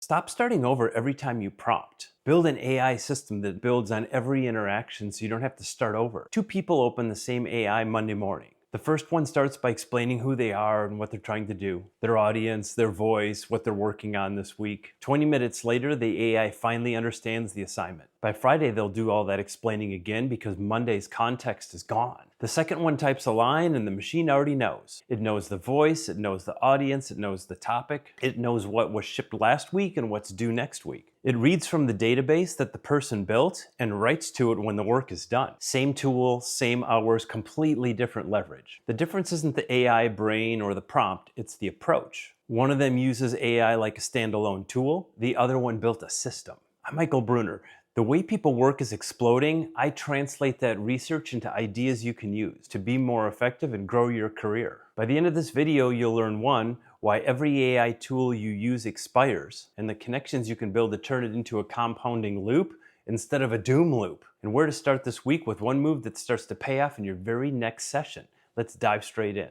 Stop starting over every time you prompt. Build an AI system that builds on every interaction so you don't have to start over. Two people open the same AI Monday morning. The first one starts by explaining who they are and what they're trying to do, their audience, their voice, what they're working on this week. 20 minutes later, the AI finally understands the assignment. By Friday, they'll do all that explaining again because Monday's context is gone. The second one types a line and the machine already knows. It knows the voice, it knows the audience, it knows the topic, it knows what was shipped last week and what's due next week. It reads from the database that the person built and writes to it when the work is done. Same tool, same hours, completely different leverage. The difference isn't the AI brain or the prompt, it's the approach. One of them uses AI like a standalone tool, the other one built a system. I'm Michael Bruner. The way people work is exploding. I translate that research into ideas you can use to be more effective and grow your career. By the end of this video, you'll learn 1, why every AI tool you use expires, and the connections you can build to turn it into a compounding loop instead of a doom loop, and where to start this week with one move that starts to pay off in your very next session. Let's dive straight in.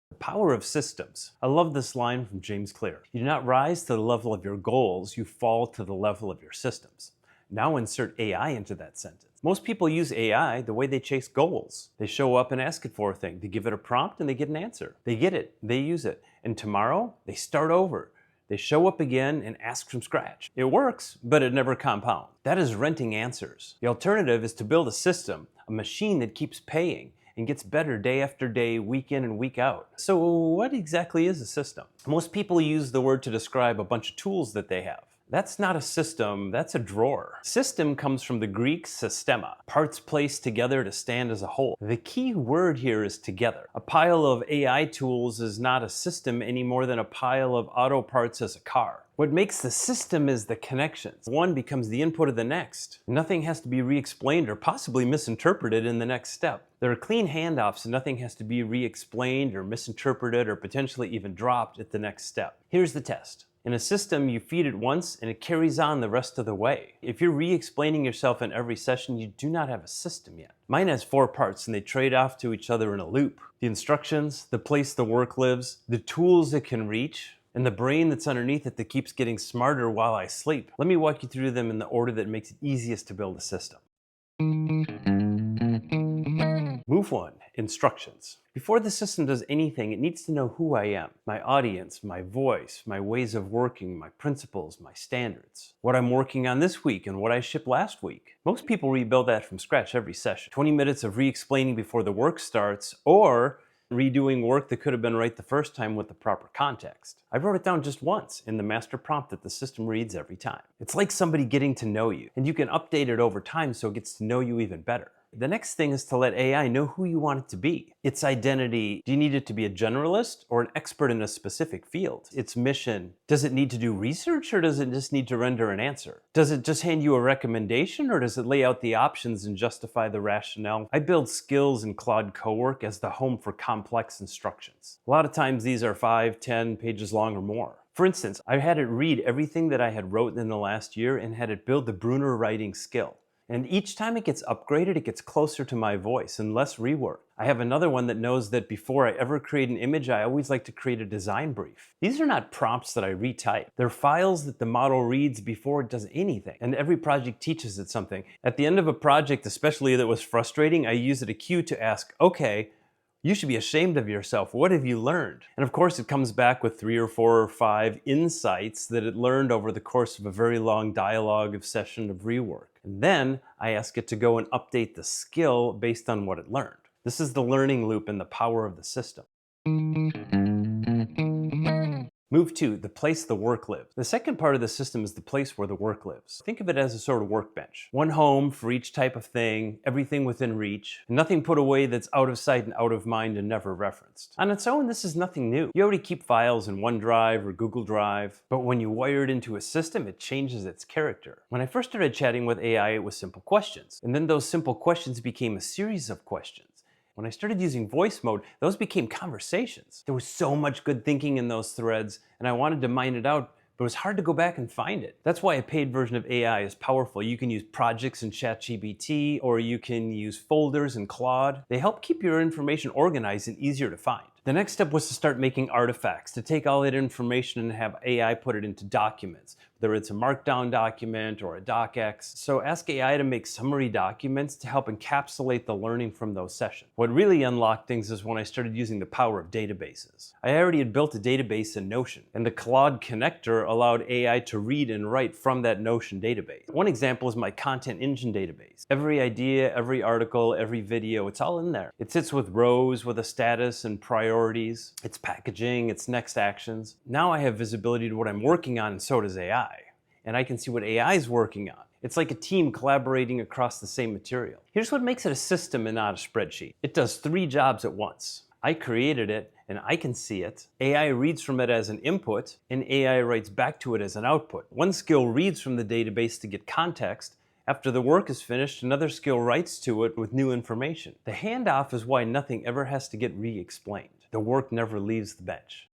The power of systems. I love this line from James Clear. You do not rise to the level of your goals, you fall to the level of your systems. Now insert AI into that sentence. Most people use AI the way they chase goals. They show up and ask it for a thing. They give it a prompt and they get an answer. They get it, they use it. And tomorrow, they start over. They show up again and ask from scratch. It works, but it never compounds. That is renting answers. The alternative is to build a system, a machine that keeps paying and gets better day after day, week in and week out. So what exactly is a system? Most people use the word to describe a bunch of tools that they have. That's not a system, that's a drawer. System comes from the Greek systema, parts placed together to stand as a whole. The key word here is together. A pile of AI tools is not a system any more than a pile of auto parts is a car. What makes the system is the connections. One becomes the input of the next. Nothing has to be re-explained or possibly misinterpreted in the next step. There are clean handoffs and nothing has to be re-explained or misinterpreted or potentially even dropped at the next step. Here's the test. In a system, you feed it once and it carries on the rest of the way. If you're re-explaining yourself in every session, you do not have a system yet. Mine has 4 parts and they trade off to each other in a loop. The instructions, the place the work lives, the tools it can reach, and the brain that's underneath it that keeps getting smarter while I sleep. Let me walk you through them in the order that makes it easiest to build a system. Move 1, instructions. Before the system does anything, it needs to know who I am, my audience, my voice, my ways of working, my principles, my standards, what I'm working on this week and what I shipped last week. Most people rebuild that from scratch every session. 20 minutes of re-explaining before the work starts, or redoing work that could have been right the first time with the proper context. I wrote it down just once in the master prompt that the system reads every time. It's like somebody getting to know you, and you can update it over time so it gets to know you even better. The next thing is to let AI know who you want it to be. Its identity, do you need it to be a generalist or an expert in a specific field? Its mission, does it need to do research or does it just need to render an answer? Does it just hand you a recommendation or does it lay out the options and justify the rationale? I build skills in Claude Cowork as the home for complex instructions. A lot of times these are 5, 10 pages long or more. For instance, I had it read everything that I had written in the last year and had it build the Bruner writing skill. And each time it gets upgraded, it gets closer to my voice and less rework. I have another one that knows that before I ever create an image, I always like to create a design brief. These are not prompts that I retype. They're files that the model reads before it does anything. And every project teaches it something. At the end of a project, especially that was frustrating, I use it a cue to ask, okay, you should be ashamed of yourself. What have you learned? And of course, it comes back with 3 or 4 or 5 insights that it learned over the course of a very long dialogue of session of rework. And then I ask it to go and update the skill based on what it learned. This is the learning loop and the power of the system. Move 2, the place the work lives. The second part of the system is the place where the work lives. Think of it as a sort of workbench. One home for each type of thing, everything within reach, and nothing put away that's out of sight and out of mind and never referenced. On its own, this is nothing new. You already keep files in OneDrive or Google Drive, but when you wire it into a system, it changes its character. When I first started chatting with AI, it was simple questions, and then those simple questions became a series of questions. When I started using voice mode, those became conversations. There was so much good thinking in those threads, and I wanted to mine it out, but it was hard to go back and find it. That's why a paid version of AI is powerful. You can use projects in ChatGPT, or you can use folders in Claude. They help keep your information organized and easier to find. The next step was to start making artifacts, to take all that information and have AI put it into documents, whether it's a markdown document or a docx. So ask AI to make summary documents to help encapsulate the learning from those sessions. What really unlocked things is when I started using the power of databases. I already had built a database in Notion, and the Claude connector allowed AI to read and write from that Notion database. One example is my content engine database. Every idea, every article, every video, it's all in there. It sits with rows with a status and priorities, its packaging, its next actions. Now I have visibility to what I'm working on, and so does AI. And I can see what AI is working on. It's like a team collaborating across the same material. Here's what makes it a system and not a spreadsheet. It does 3 jobs at once. I created it, and I can see it. AI reads from it as an input, and AI writes back to it as an output. One skill reads from the database to get context. After the work is finished, another skill writes to it with new information. The handoff is why nothing ever has to get re-explained. The work never leaves the bench.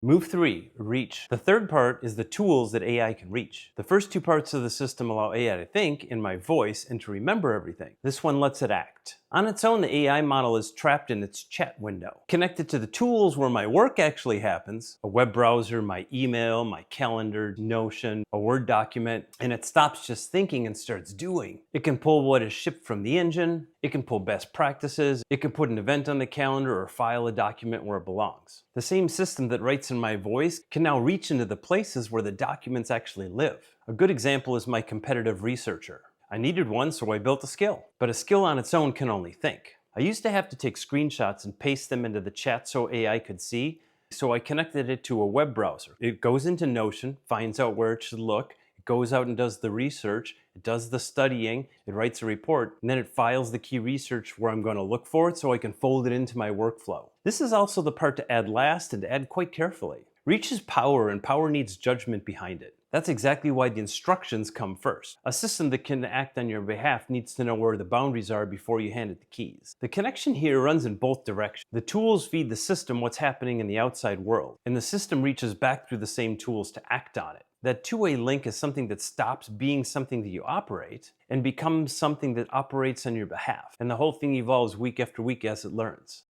Move 3, reach. The third part is the tools that AI can reach. The first 2 parts of the system allow AI to think in my voice and to remember everything. This one lets it act. On its own, the AI model is trapped in its chat window. Connected to the tools where my work actually happens, a web browser, my email, my calendar, Notion, a Word document, and it stops just thinking and starts doing. It can pull what is shipped from the engine, it can pull best practices, it can put an event on the calendar or file a document where it belongs. The same system that writes in my voice can now reach into the places where the documents actually live. A good example is my competitive researcher. I needed one, so I built a skill. But a skill on its own can only think. I used to have to take screenshots and paste them into the chat so AI could see, so I connected it to a web browser. It goes into Notion, finds out where it should look, it goes out and does the research, it does the studying, it writes a report, and then it files the key research where I'm going to look for it so I can fold it into my workflow. This is also the part to add last and to add quite carefully. Reach is power, and power needs judgment behind it. That's exactly why the instructions come first. A system that can act on your behalf needs to know where the boundaries are before you hand it the keys. The connection here runs in both directions. The tools feed the system what's happening in the outside world, and the system reaches back through the same tools to act on it. That two-way link is something that stops being something that you operate and becomes something that operates on your behalf. And the whole thing evolves week after week as it learns.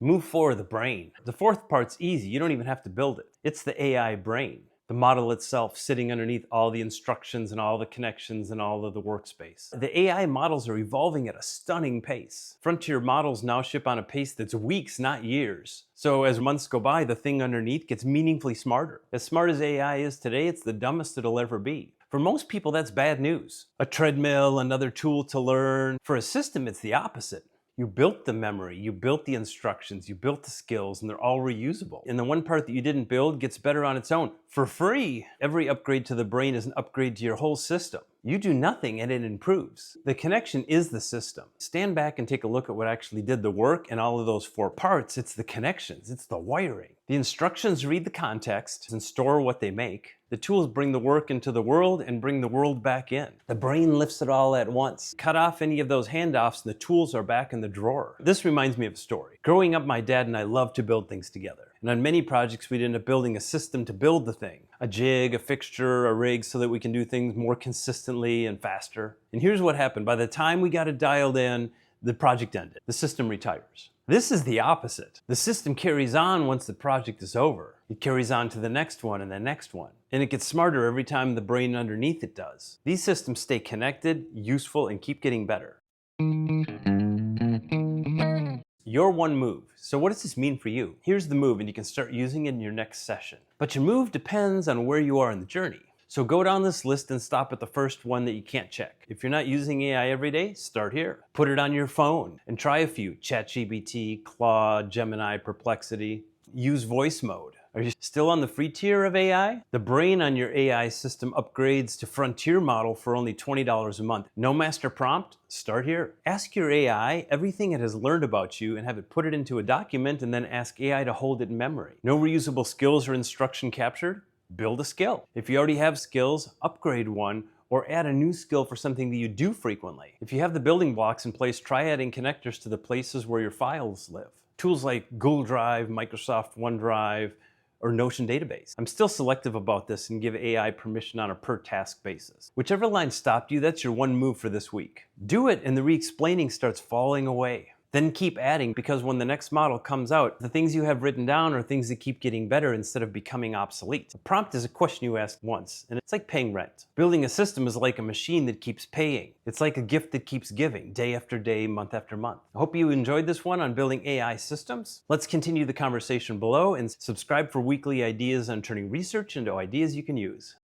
Move 4, the brain. The fourth part's easy. You don't even have to build it. It's the AI brain. The model itself sitting underneath all the instructions and all the connections and all of the workspace. The AI models are evolving at a stunning pace. Frontier models now ship on a pace that's weeks, not years. So as months go by, the thing underneath gets meaningfully smarter. As smart as AI is today, it's the dumbest it'll ever be. For most people, that's bad news. A treadmill, another tool to learn. For a system, it's the opposite. You built the memory, you built the instructions, you built the skills, and they're all reusable. And the one part that you didn't build gets better on its own, for free. Every upgrade to the brain is an upgrade to your whole system. You do nothing and it improves. The connection is the system. Stand back and take a look at what actually did the work, and all of those 4 parts. It's the connections, it's the wiring. The instructions read the context and store what they make. The tools bring the work into the world and bring the world back in. The brain lifts it all at once. Cut off any of those handoffs and the tools are back in the drawer. This reminds me of a story. Growing up, my dad and I loved to build things together. And on many projects, we'd end up building a system to build the thing. A jig, a fixture, a rig, so that we can do things more consistently and faster. And here's what happened. By the time we got it dialed in, the project ended. The system retires. This is the opposite. The system carries on once the project is over. It carries on to the next one and the next one. And it gets smarter every time the brain underneath it does. These systems stay connected, useful, and keep getting better. Your one move. So what does this mean for you? Here's the move, and you can start using it in your next session. But your move depends on where you are in the journey. So go down this list and stop at the first one that you can't check. If you're not using AI every day, start here. Put it on your phone and try a few. ChatGPT, Claude, Gemini, Perplexity. Use voice mode. Are you still on the free tier of AI? The brain on your AI system upgrades to frontier model for only $20 a month. No master prompt? Start here. Ask your AI everything it has learned about you and have it put it into a document, and then ask AI to hold it in memory. No reusable skills or instruction captured? Build a skill. If you already have skills, upgrade one or add a new skill for something that you do frequently. If you have the building blocks in place, try adding connectors to the places where your files live. Tools like Google Drive, Microsoft OneDrive, or Notion database. I'm still selective about this and give AI permission on a per task basis. Whichever line stopped you, that's your one move for this week. Do it and the re-explaining starts falling away. Then keep adding, because when the next model comes out, the things you have written down are things that keep getting better instead of becoming obsolete. A prompt is a question you ask once, and it's like paying rent. Building a system is like a machine that keeps paying. It's like a gift that keeps giving, day after day, month after month. I hope you enjoyed this one on building AI systems. Let's continue the conversation below and subscribe for weekly ideas on turning research into ideas you can use.